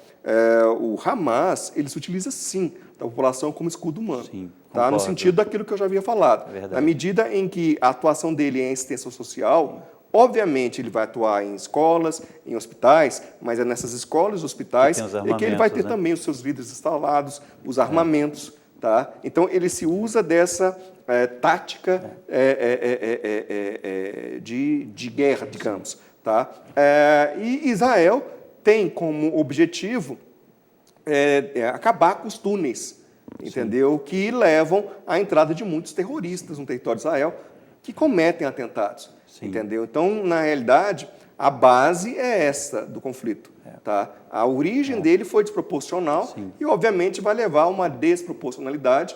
Speaker 4: O Hamas, ele se utiliza, sim, da população como escudo humano,
Speaker 5: sim,
Speaker 4: tá? No sentido daquilo que eu já havia falado.
Speaker 5: Verdade.
Speaker 4: Na medida em que a atuação dele é em extensão social, obviamente ele vai atuar em escolas, em hospitais, mas é nessas escolas e hospitais que ele vai ter também os seus vidros instalados, os armamentos. Tá? Então, ele se usa dessa tática de guerra, digamos. Tá? E Israel tem como objetivo acabar com os túneis, entendeu? Que levam à entrada de muitos terroristas no território de Israel que cometem atentados. Entendeu? Então, na realidade, a base é essa do conflito. Tá? A origem dele foi desproporcional e, obviamente, vai levar a uma desproporcionalidade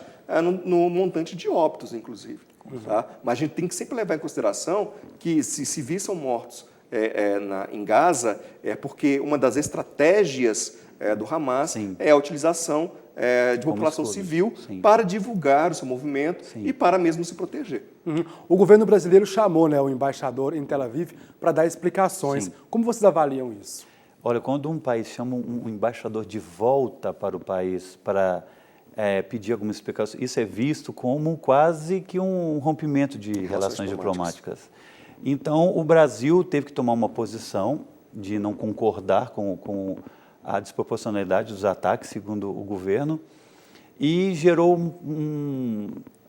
Speaker 4: no montante de óbitos, inclusive. Tá? Mas a gente tem que sempre levar em consideração que, se civis são mortos em Gaza, é porque uma das estratégias do Hamas é a utilização de população civil para divulgar o seu movimento e para mesmo se proteger.
Speaker 1: O governo brasileiro chamou, o embaixador em Tel Aviv para dar explicações. Como vocês avaliam isso?
Speaker 5: Olha, quando um país chama um embaixador de volta para o país para pedir alguma explicação, isso é visto como quase que um rompimento de relações diplomáticas. Então, o Brasil teve que tomar uma posição de não concordar com a desproporcionalidade dos ataques, segundo o governo, e gerou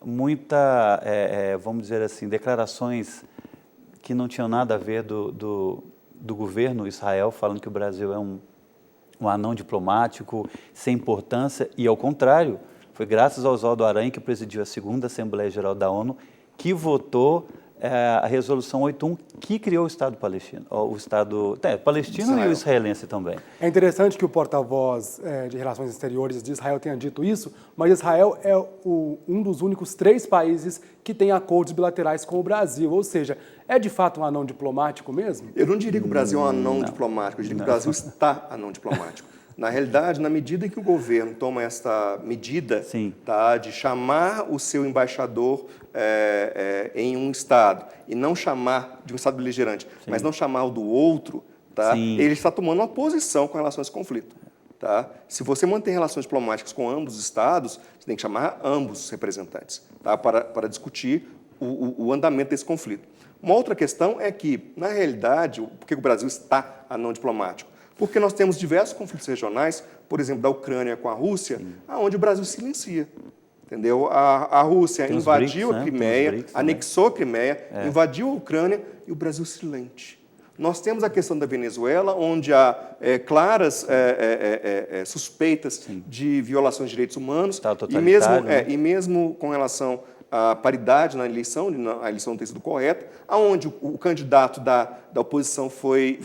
Speaker 5: muita, vamos dizer assim, declarações que não tinham nada a ver do governo Israel, falando que o Brasil é um anão diplomático, sem importância, e ao contrário, foi graças ao Oswaldo Aranha, que presidiu a segunda Assembleia Geral da ONU, que votou a Resolução 81, que criou o Estado palestino, o Estado palestino Israel. E o israelense também.
Speaker 1: É interessante que o porta-voz de Relações Exteriores de Israel tenha dito isso, mas Israel é um dos únicos 3 países que tem acordos bilaterais com o Brasil, ou seja, é de fato um anão diplomático mesmo?
Speaker 4: Eu não diria que o Brasil é um anão diplomático, eu diria que o Brasil está anão diplomático. Na realidade, na medida em que o governo toma esta medida, tá, de chamar o seu embaixador em um Estado, e não chamar de um Estado beligerante, mas não chamar o do outro, tá, ele está tomando uma posição com relação a esse conflito. Tá? Se você mantém relações diplomáticas com ambos os Estados, você tem que chamar ambos os representantes, tá, para discutir o andamento desse conflito. Uma outra questão é que, na realidade, por que o Brasil está anão diplomático? Porque nós temos diversos conflitos regionais, por exemplo, da Ucrânia com a Rússia, onde o Brasil silencia. Entendeu? A Rússia
Speaker 5: Tem os
Speaker 4: invadiu
Speaker 5: BRICS,
Speaker 4: a
Speaker 5: né?
Speaker 4: Crimeia,
Speaker 5: Tem os BRICS também.
Speaker 4: anexou a Crimeia, invadiu a Ucrânia e o Brasil silente. Nós temos a questão da Venezuela, onde há claras suspeitas de violações de direitos humanos,
Speaker 5: Estado
Speaker 4: e mesmo,
Speaker 5: totalitário, né?
Speaker 4: e mesmo com relação à paridade na eleição, a eleição não ter sido correta, aonde o candidato da oposição foi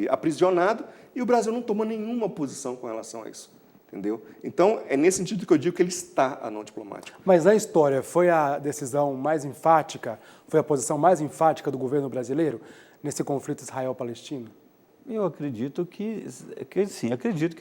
Speaker 4: aprisionado e o Brasil não tomou nenhuma posição com relação a isso. Entendeu? Então, é nesse sentido que eu digo que ele está anão diplomático.
Speaker 1: Mas na história, foi a decisão mais enfática, foi a posição mais enfática do governo brasileiro nesse conflito Israel-Palestino?
Speaker 5: Eu acredito que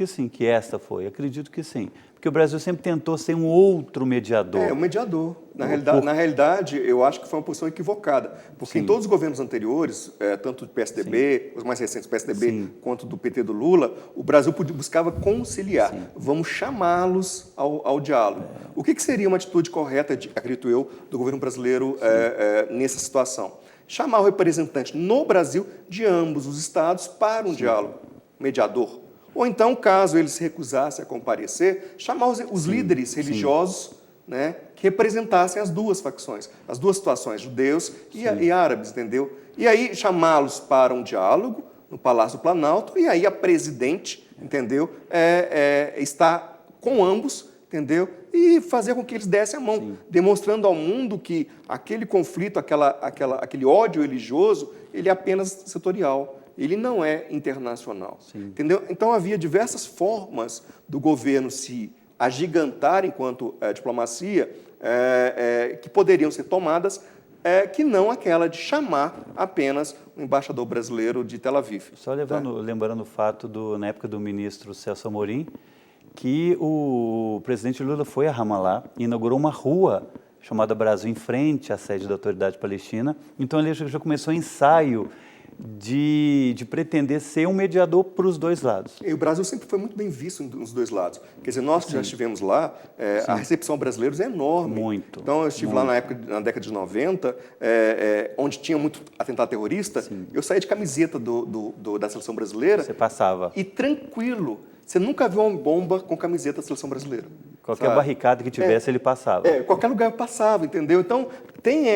Speaker 5: sim, que esta foi, acredito que sim. Porque o Brasil sempre tentou ser um outro mediador.
Speaker 4: Um mediador. Na realidade, eu acho que foi uma posição equivocada, porque em todos os governos anteriores, tanto do PSDB, os mais recentes do PSDB, quanto do PT do Lula, o Brasil buscava conciliar. Vamos chamá-los ao diálogo. O que seria uma atitude correta, acredito eu, do governo brasileiro nessa situação? Chamar o representante no Brasil de ambos os estados para um diálogo mediador. Ou então, caso eles se recusassem a comparecer, chamar os líderes religiosos, né, que representassem as duas facções, as duas situações, judeus e árabes, entendeu? E aí chamá-los para um diálogo no Palácio do Planalto, e aí a presidente, entendeu, está com ambos, entendeu? E fazer com que eles dessem a mão, demonstrando ao mundo que aquele conflito, aquele ódio religioso, ele é apenas setorial, ele não é internacional, entendeu? Então havia diversas formas do governo se agigantar enquanto diplomacia que poderiam ser tomadas, que não aquela de chamar apenas o embaixador brasileiro de Tel Aviv.
Speaker 5: Só lembrando o fato, na época do ministro Celso Amorim, que o presidente Lula foi a Ramallah e inaugurou uma rua chamada Brasil, em frente à sede da Autoridade Palestina. Então, ele já começou o ensaio de pretender ser um mediador para os dois lados.
Speaker 4: E o Brasil sempre foi muito bem visto nos dois lados. Quer dizer, nós que já estivemos lá, a recepção brasileira é enorme.
Speaker 5: Muito.
Speaker 4: Então, eu estive lá na década de 90, onde tinha muito atentado terrorista, eu saí de camiseta da seleção brasileira.
Speaker 5: Você passava.
Speaker 4: E tranquilo. Você nunca viu uma bomba com camiseta da seleção brasileira.
Speaker 5: Qualquer barricada que tivesse, ele passava.
Speaker 4: Qualquer lugar eu passava, entendeu? Então, tem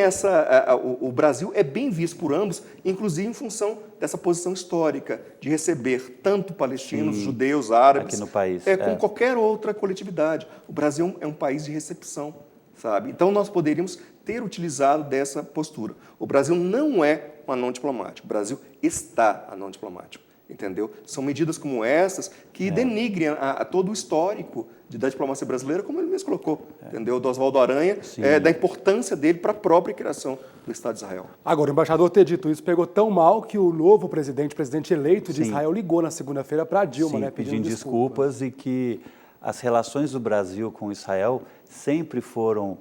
Speaker 4: o Brasil é bem visto por ambos, inclusive em função dessa posição histórica de receber tanto palestinos, judeus, árabes,
Speaker 5: aqui no país,
Speaker 4: como qualquer outra coletividade. O Brasil é um país de recepção, sabe? Então, nós poderíamos ter utilizado dessa postura. O Brasil não é um anão diplomático, o Brasil está anão diplomático. Entendeu? São medidas como essas que denigrem a todo o histórico da diplomacia brasileira, como ele mesmo colocou, entendeu? Do Oswaldo Aranha, da importância dele para a própria criação do Estado de Israel.
Speaker 1: Agora, o embaixador ter dito isso pegou tão mal que o novo presidente eleito de Israel, ligou na segunda-feira para Dilma, né,
Speaker 5: pedindo desculpas e que as relações do Brasil com Israel sempre foram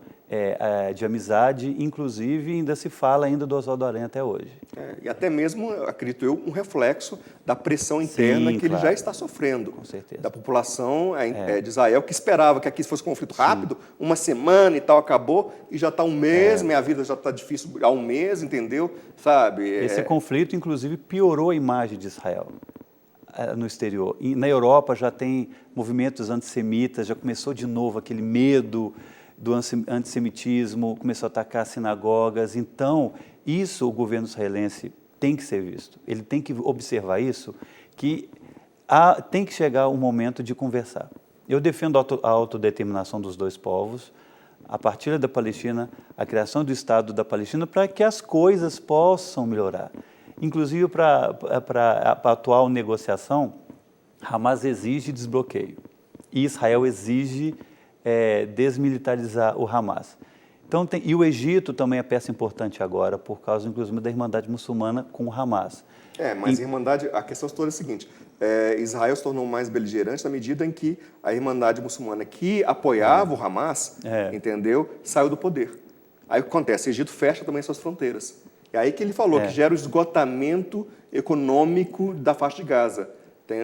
Speaker 5: de amizade, inclusive ainda se fala ainda do Oswaldo Aranha até hoje.
Speaker 4: E até mesmo, acredito eu, um reflexo da pressão interna que ele já está sofrendo.
Speaker 5: Com certeza.
Speaker 4: Da população de Israel, que esperava que aqui fosse um conflito rápido, uma semana e tal, acabou, e já está um mês, minha vida já está difícil há um mês, entendeu? Sabe?
Speaker 5: Esse conflito, inclusive, piorou a imagem de Israel no exterior. E na Europa já tem movimentos antissemitas, já começou de novo aquele medo do antissemitismo, começou a atacar sinagogas. Então, isso o governo israelense tem que ser visto. Ele tem que observar isso, que tem que chegar o momento de conversar. Eu defendo a autodeterminação dos dois povos, a partilha da Palestina, a criação do Estado da Palestina, para que as coisas possam melhorar. Inclusive, para a atual negociação, Hamas exige desbloqueio e Israel exige desmilitarizar o Hamas. Então, e o Egito também é peça importante agora, por causa, inclusive, da Irmandade Muçulmana com o Hamas.
Speaker 4: Mas a questão toda é a seguinte, Israel se tornou mais beligerante na medida em que a Irmandade Muçulmana que apoiava o Hamas, entendeu, saiu do poder. Aí o que acontece? O Egito fecha também suas fronteiras. É aí que ele falou que gera o esgotamento econômico da faixa de Gaza.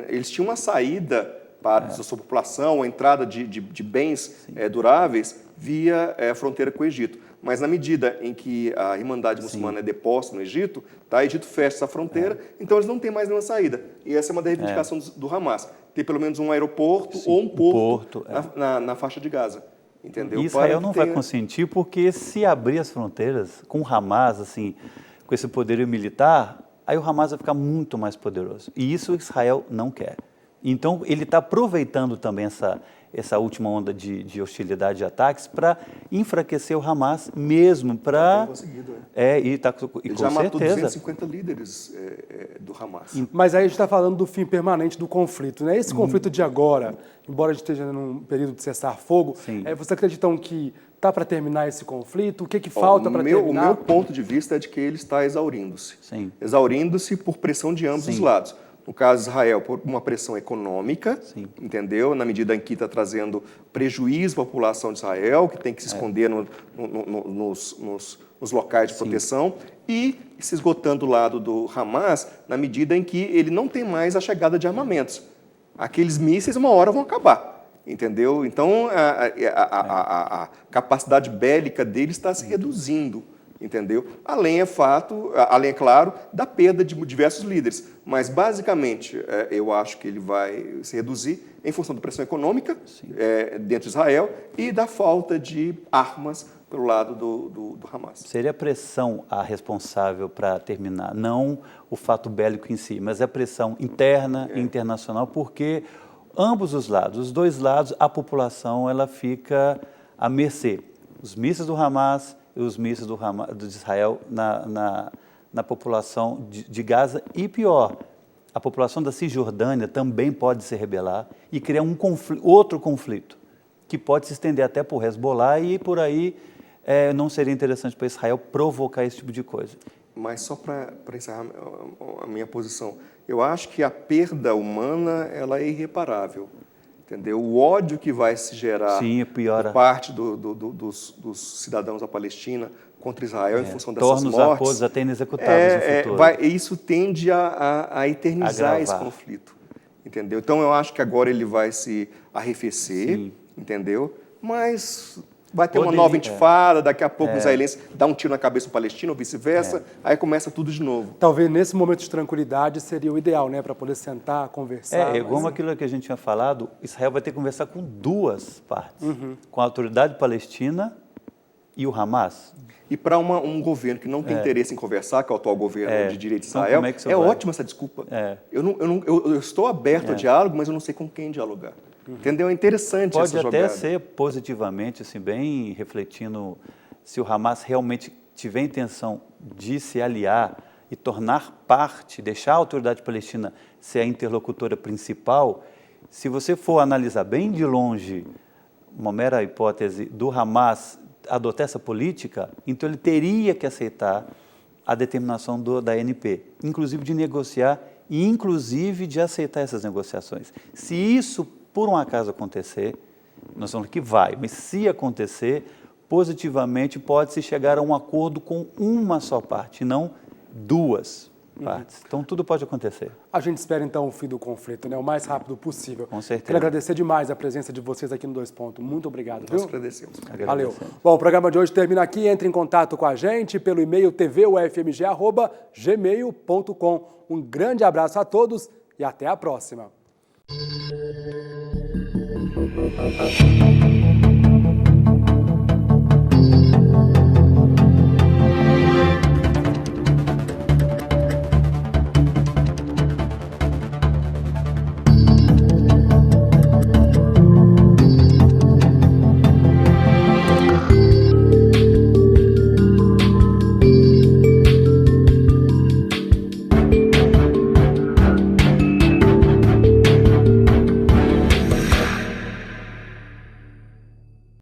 Speaker 4: Eles tinham uma saída para a sua população, a entrada de bens duráveis via a fronteira com o Egito. Mas na medida em que a Irmandade Muçulmana é deposta no Egito, tá? O Egito fecha essa fronteira, então eles não têm mais nenhuma saída. E essa é uma reivindicação do Hamas, ter pelo menos um aeroporto ou um porto na faixa de Gaza. Entendeu?
Speaker 5: E Israel não vai consentir, porque se abrir as fronteiras com o Hamas, assim, com esse poderio militar, aí o Hamas vai ficar muito mais poderoso. E isso Israel não quer. Então, ele está aproveitando também essa última onda de hostilidade e ataques para enfraquecer o Hamas mesmo, para...
Speaker 4: Ele já matou 250 líderes do Hamas.
Speaker 1: Mas aí a gente está falando do fim permanente do conflito, né? Esse conflito de agora, embora a gente esteja num período de cessar-fogo, vocês acreditam que está para terminar esse conflito? O que falta para terminar?
Speaker 4: O meu ponto de vista é de que ele está exaurindo-se.
Speaker 5: Sim.
Speaker 4: Exaurindo-se por pressão de ambos os lados. No caso de Israel, por uma pressão econômica, entendeu? Na medida em que está trazendo prejuízo à população de Israel, que tem que se esconder nos locais de proteção, e se esgotando do lado do Hamas, na medida em que ele não tem mais a chegada de armamentos. Aqueles mísseis, uma hora, vão acabar. Entendeu? Então, a capacidade bélica dele está se reduzindo. Entendeu? Além, é claro, da perda de diversos líderes. Mas, basicamente, eu acho que ele vai se reduzir em função da pressão econômica dentro de Israel e da falta de armas pelo lado do Hamas.
Speaker 5: Seria a pressão a responsável para terminar, não o fato bélico em si, mas a pressão interna e internacional, porque ambos os lados, os dois lados, a população ela fica à mercê. Os mísseis do Hamas e os mísseis de Israel na população de Gaza. E pior, a população da Cisjordânia também pode se rebelar e criar outro conflito, que pode se estender até por Hezbollah e por aí não seria interessante para Israel provocar esse tipo de coisa.
Speaker 4: Mas só para encerrar a minha posição, eu acho que a perda humana ela é irreparável. Entendeu? O ódio que vai se gerar por parte dos cidadãos da Palestina contra Israel em função dessas mortes...
Speaker 5: Torna os acordos até inexecutáveis no futuro.
Speaker 4: Isso tende a eternizar esse conflito. Entendeu? Então, eu acho que agora ele vai se arrefecer, entendeu? Mas vai ter uma nova intifada, daqui a pouco os israelenses dão um tiro na cabeça do palestino ou vice-versa, aí começa tudo de novo.
Speaker 1: Talvez nesse momento de tranquilidade seria o ideal, né, para poder sentar, conversar.
Speaker 5: Como aquilo que a gente tinha falado, Israel vai ter que conversar com duas partes, com a autoridade palestina e o Hamas.
Speaker 4: E para um governo que não tem interesse em conversar, que é o atual governo de direito de Israel, ótima essa desculpa. Eu estou aberto ao diálogo, mas eu não sei com quem dialogar. Entendeu? É interessante essa jogada.
Speaker 5: Pode até ser positivamente, assim, bem refletindo, se o Hamas realmente tiver intenção de se aliar e tornar parte, deixar a autoridade palestina ser a interlocutora principal, se você for analisar bem de longe, uma mera hipótese do Hamas adotar essa política, então ele teria que aceitar a determinação da ANP, inclusive de negociar e inclusive de aceitar essas negociações. Se isso por um acaso acontecer, nós vamos que vai, mas se acontecer, positivamente pode-se chegar a um acordo com uma só parte, não duas partes. Então, tudo pode acontecer.
Speaker 1: A gente espera, então, o fim do conflito, né? O mais rápido possível.
Speaker 5: Com certeza.
Speaker 1: Quero agradecer demais a presença de vocês aqui no Dois Pontos. Muito obrigado.
Speaker 4: Nós agradecemos.
Speaker 1: Valeu. Bom, o programa de hoje termina aqui. Entre em contato com a gente pelo e-mail tvufmg@gmail.com. Um grande abraço a todos e até a próxima.